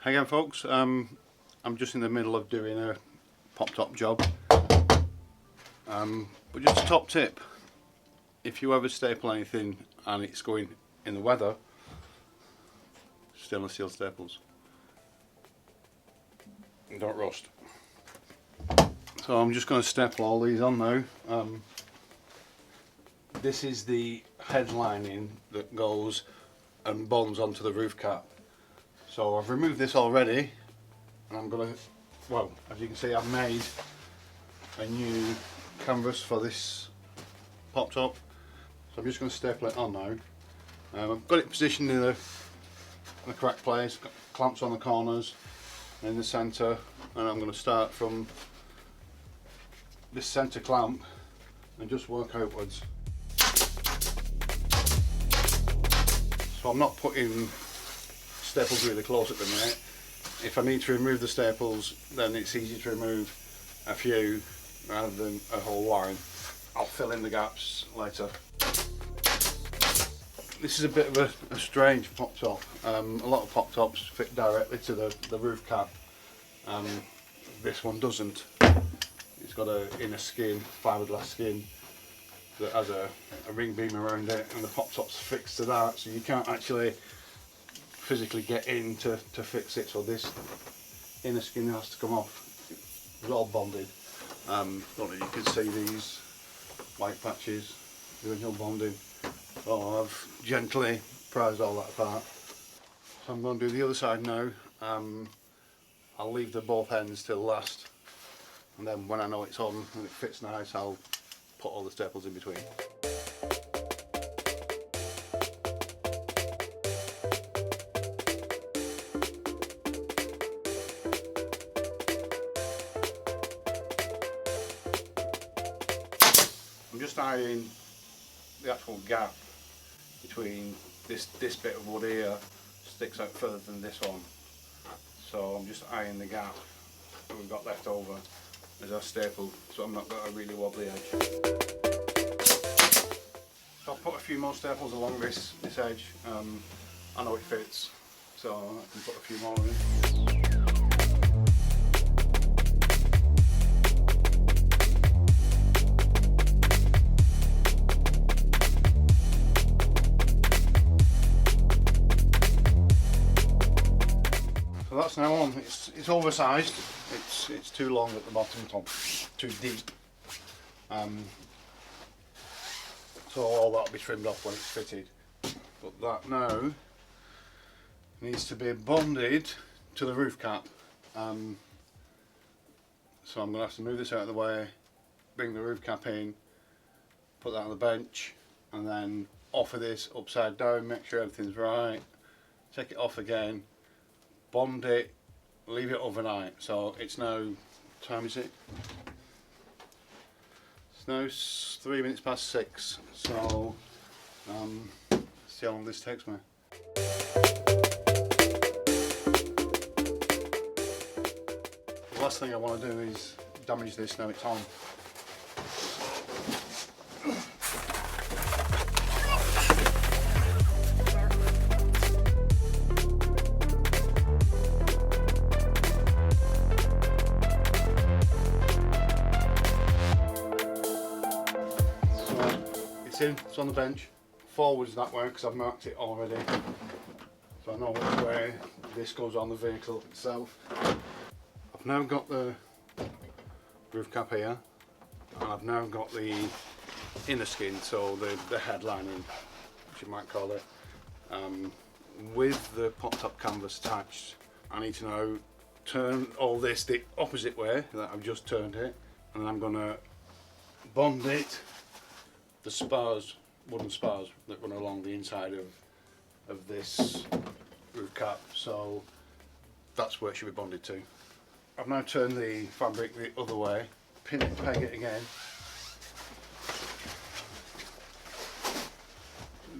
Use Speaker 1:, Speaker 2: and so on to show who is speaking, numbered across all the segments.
Speaker 1: Hi again folks, I'm just in the middle of doing a pop-top job, but just a top tip: if you ever staple anything and it's going in the weather, stainless steel staples, and don't rust. So I'm just going to staple all these on now. This is the head lining that goes and bonds onto the roof cap. So I've removed this already, and I'm going to, well, as you can see, I've made a new canvas for this pop top. So I'm just going to staple it on now. I've got it positioned in the correct place, got clamps on the corners and in the centre, and I'm going to start from this centre clamp and just work outwards. So I'm not putting staples really close at the minute. If I need to remove the staples, then it's easy to remove a few rather than a whole line. I'll fill in the gaps later. This is a bit of a strange pop top. A lot of pop tops fit directly to the roof cap. This one doesn't. It's got an inner skin, fiberglass skin, that has a ring beam around it, and the pop top's fixed to that, so you can't actually physically get in to fix it. So this inner skin has to come off. It's all bonded. Don't know if you can see these white patches, the original bonding. So I've gently prized all that apart. So I'm going to do the other side now. I'll leave the both ends till last, and then when I know it's on and it fits nice, I'll put all the staples in between. I'm just eyeing the actual gap between this bit of wood here sticks out further than this one, so I'm just eyeing the gap that we've got left over as our staple, so I've not got a really wobbly edge. So I'll put a few more staples along this edge. I know it fits, so I can put a few more in. So that's now on. It's oversized. It's too long at the bottom, too deep. So all that'll be trimmed off when it's fitted. But that now needs to be bonded to the roof cap. So I'm going to have to move this out of the way, bring the roof cap in, put that on the bench, and then offer this upside down, make sure everything's right, take it off again, bond it, leave it overnight. So it's now, what time is it? It's now 3 minutes past 6, so see how long this takes me. The last thing I want to do is damage this now it's on. It's on the bench, forwards that way because I've marked it already, so I know which way this goes on the vehicle itself. I've now got the roof cap here, and I've now got the inner skin, so the head lining, which you might call it, with the pop-top canvas attached. I need to now turn all this the opposite way that I've just turned it, and then I'm going to bond it. The spars, wooden spars that run along the inside of this roof cap, so that's where it should be bonded to. I've now turned the fabric the other way, pin it, peg it again.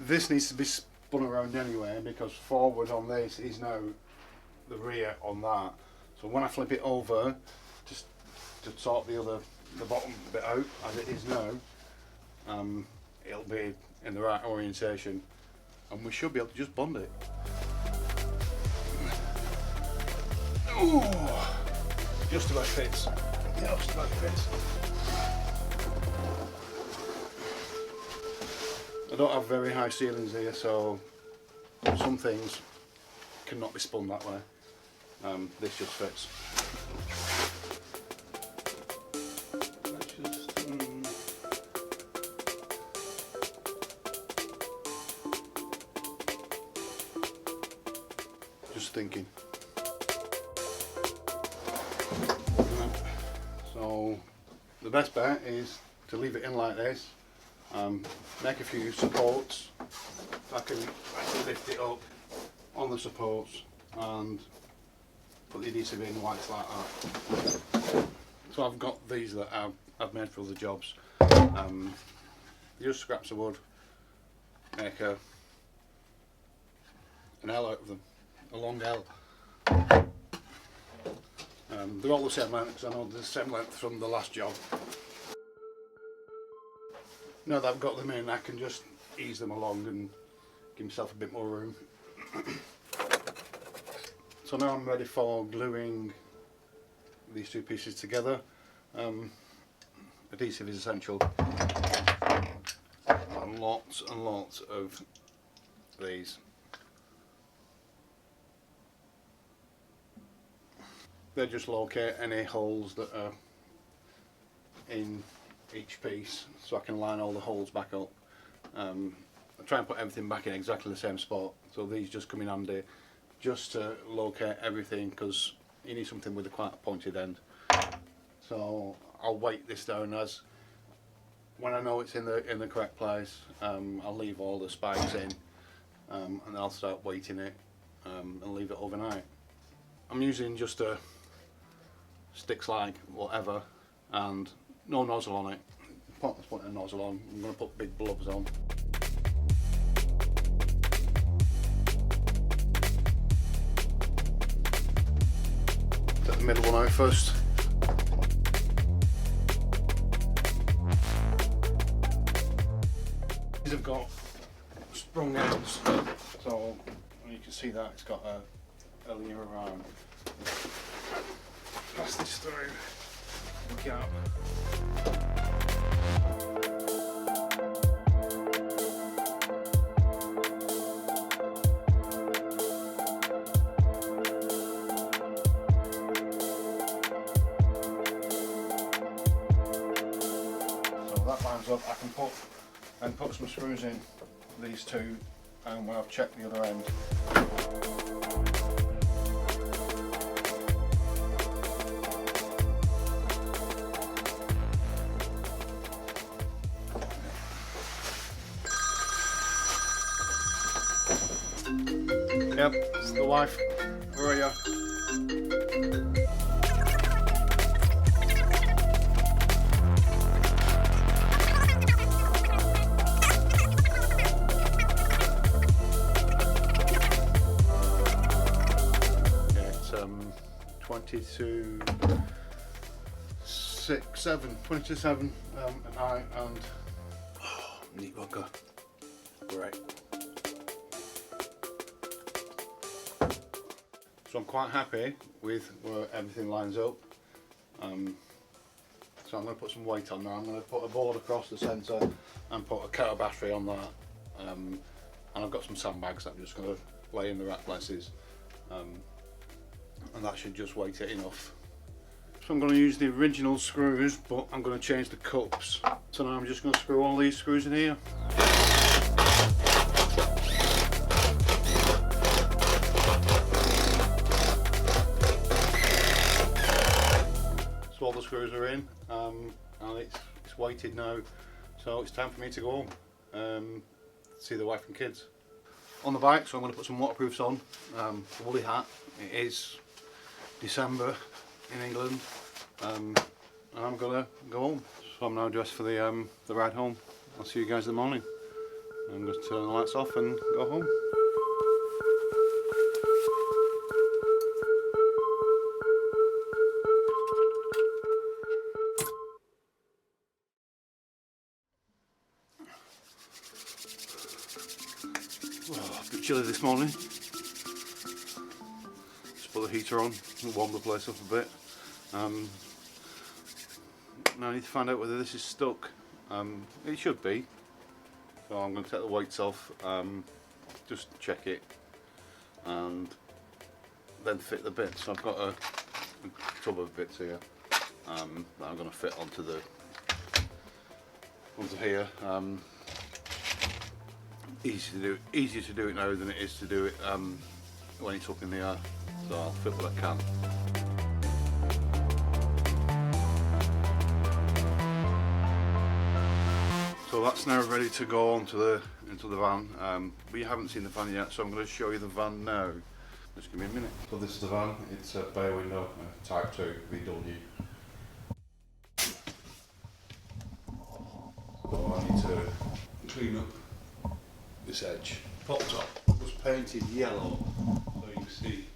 Speaker 1: This needs to be spun around anyway, because forward on this is now the rear on that. So when I flip it over, just to sort the bottom bit out as it is now, it'll be in the right orientation, and we should be able to just bond it. Ooh, just about fits. Yeah, just about fits. I don't have very high ceilings here, so some things cannot be spun that way. This just fits. Just thinking. So the best bet is to leave it in like this. Make a few supports. I can lift it up on the supports and put the adhesive in whites like that. So I've got these that I've made for other jobs. Use scraps of wood, make an L out of them, a long L. They're all the same length, because I know they're the same length from the last job. Now that I've got them in, I can just ease them along and give myself a bit more room. So now I'm ready for gluing these two pieces together. Adhesive is essential. And lots of these. They just locate any holes that are in each piece, so I can line all the holes back up. I try and put everything back in exactly the same spot, so these just come in handy just to locate everything, because you need something with a quite pointed end. So I'll weight this down as when I know it's in the correct place. I'll leave all the spikes in, and then I'll start weighting it and leave it overnight. I'm using just a stick slide, whatever, and no nozzle on it. Pointless putting a nozzle on. I'm going to put big gloves on. Take the middle one out first. These have got sprung ends, so you can see that it's got a linear around. Pass this through the gap. So that lines up. I can put some screws in these two, and when I've checked the other end. Yep, it's the wife. Where are you? Yeah, it's 22 7 at night, and neat vodka. Great. So I'm quite happy with where everything lines up. So I'm going to put some weight on now. I'm going to put a board across the centre and put a car battery on that. And I've got some sandbags that I'm just going to lay in the right places. And that should just weight it enough. So I'm going to use the original screws, but I'm going to change the cups. So now I'm just going to screw all these screws in here. So all the screws are in, and it's weighted now, so it's time for me to go home, see the wife and kids. On the bike, so I'm going to put some waterproofs on, a woolly hat. It is December in England, and I'm going to go home. So I'm now dressed for the ride home. I'll see you guys in the morning. I'm going to turn the lights off and go home. Well, a bit chilly this morning, but put the heater on and warm the place up a bit. Now I need to find out whether this is stuck. It should be. So I'm going to take the weights off, just check it, and then fit the bits. So I've got a tub of bits here that I'm going to fit onto here. Easier to do it now than it is to do it when it's up in the air. So I'll fit what I can. So that's now ready to go into the van. But you haven't seen the van yet, so I'm going to show you the van now. Just give me a minute. So this is the van. It's a bay window, Type 2 VW. So I need to clean up this edge. Poptop was painted yellow, so you can see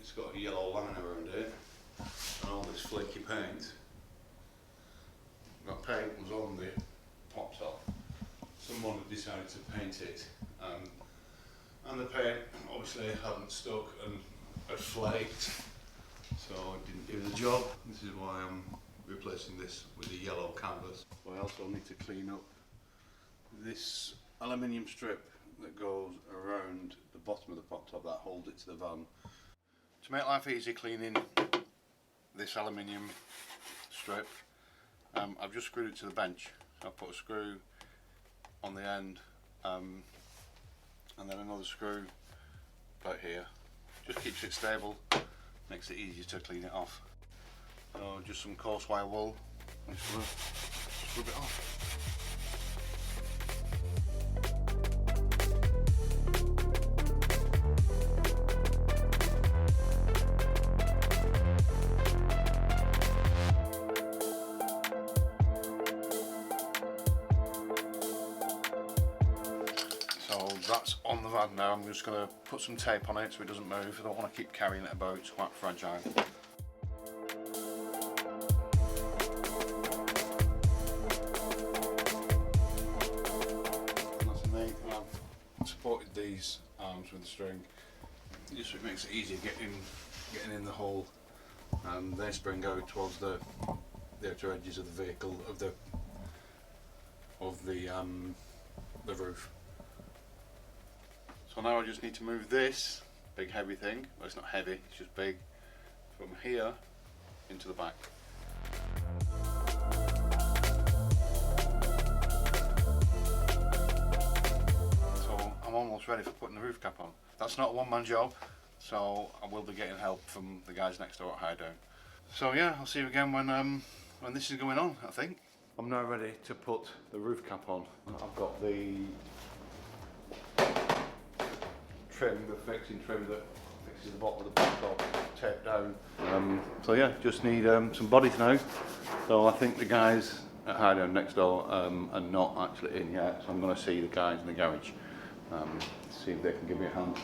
Speaker 1: it's got a yellow line around it, and all this flaky paint. That paint was on the Poptop. Someone had decided to paint it, and the paint obviously hadn't stuck and had flaked, so it didn't do the job. This is why I'm replacing this with a yellow canvas. I also need to clean up this aluminium strip that goes around the bottom of the Poptop that holds it to the van. To make life easy cleaning this aluminium strip, I've just screwed it to the bench. So I've put a screw on the end, and then another screw right here. Just keeps it stable, makes it easier to clean it off. So just some coarse wire wool, and just rub it off. That's on the van now. I'm just going to put some tape on it so it doesn't move. I don't want to keep carrying it about, it's quite fragile. That's the main thing. I've supported these arms with the string, just so it makes it easier getting in the hole. They spring out towards the outer edges of the vehicle, of the roof. So now I just need to move this big heavy thing, well it's not heavy, it's just big, from here into the back. So I'm almost ready for putting the roof cap on. That's not a one-man job, so I will be getting help from the guys next door at Highdown. So yeah, I'll see you again when this is going on, I think. I'm now ready to put the roof cap on. I've got the trim, the fixing trim that fixes the bottom of the Poptop taped down. So yeah, just need some bodies now. So I think the guys at Highdown next door are not actually in yet, so I'm going to see the guys in the garage, see if they can give me a hand.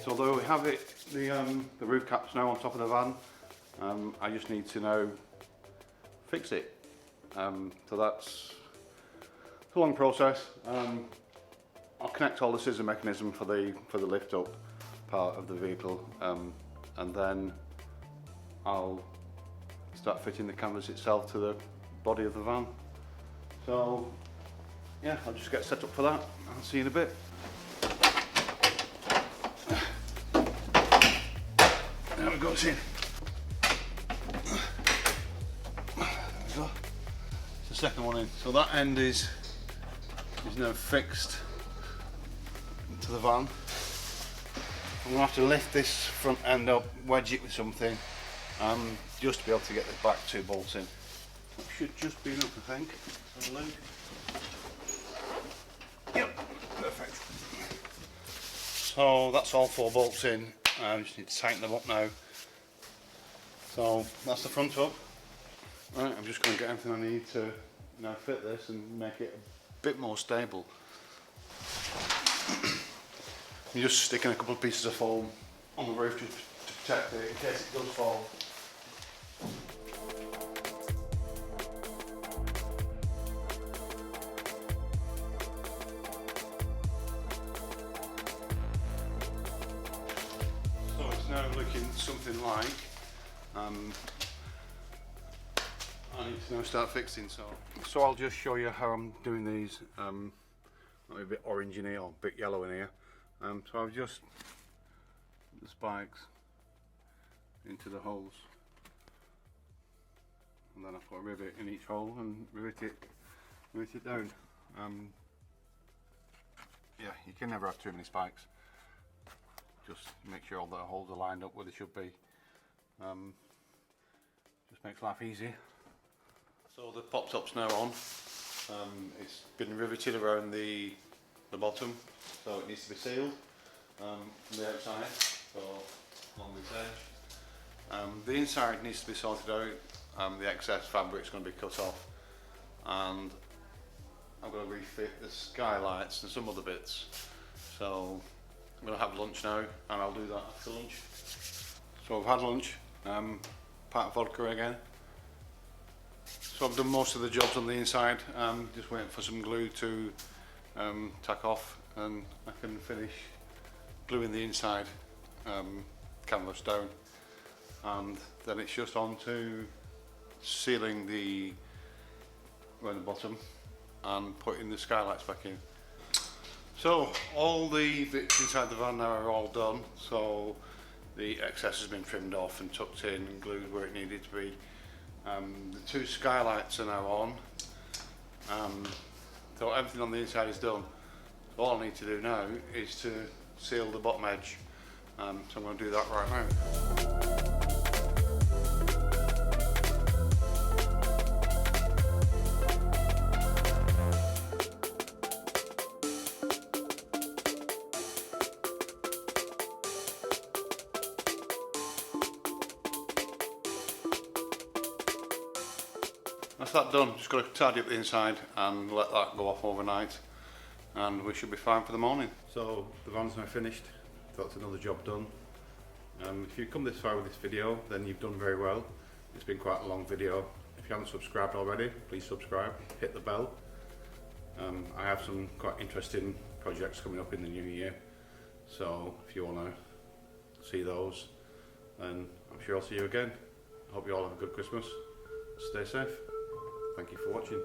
Speaker 1: So although we have it, the roof cap's now on top of the van, I just need to now fix it. So that's a long process. I'll connect all the scissor mechanism for the lift up part of the vehicle, and then I'll start fitting the canvas itself to the body of the van. So yeah, I'll just get set up for that. I'll see you in a bit. There we go, it's in. Second one in. So that end is now fixed to the van. I'm going to have to lift this front end up, wedge it with something, just to be able to get the back two bolts in. That should just be enough, I think. Have a look. Yep, perfect. So that's all four bolts in. I just need to tighten them up now. So that's the front up. Right, I'm just going to get everything I need to now fit this and make it a bit more stable. You're just sticking a couple of pieces of foam on the roof just to protect it in case it does fall. something like, I need to now start fixing. So I'll just show you how I'm doing these. I'm a bit orange in here, or a bit yellow in here. So I've just put the spikes into the holes, and then I put a rivet in each hole and rivet it down. Yeah, you can never have too many spikes. Just make sure all the holes are lined up where they should be. Just makes life easy. So the pop top's now on. It's been riveted around the bottom, so it needs to be sealed from the outside, so along this edge. The inside needs to be sorted out. The excess fabric's going to be cut off, and I'm going to refit the skylights and some other bits. So I'm going to have lunch now, and I'll do that after lunch. So I've had lunch, part of vodka again. So I've done most of the jobs on the inside, just waiting for some glue to tack off, and I can finish gluing the inside canvas down, and then it's just on to sealing around the bottom and putting the skylights back in. So all the bits inside the van now are all done, so the excess has been trimmed off and tucked in and glued where it needed to be. The two skylights are now on, so everything on the inside is done. So all I need to do now is to seal the bottom edge, so I'm going to do that right now. That's that done. Just got to tidy up the inside and let that go off overnight, and we should be fine for the morning. So the van's now finished. That's another job done. If you've come this far with this video, then you've done very well. It's been quite a long video. If you haven't subscribed already, please subscribe, hit the bell. I have some quite interesting projects coming up in the new year, so if you want to see those, then I'm sure I'll see you again. I hope you all have a good Christmas. Stay safe. Thank you for watching.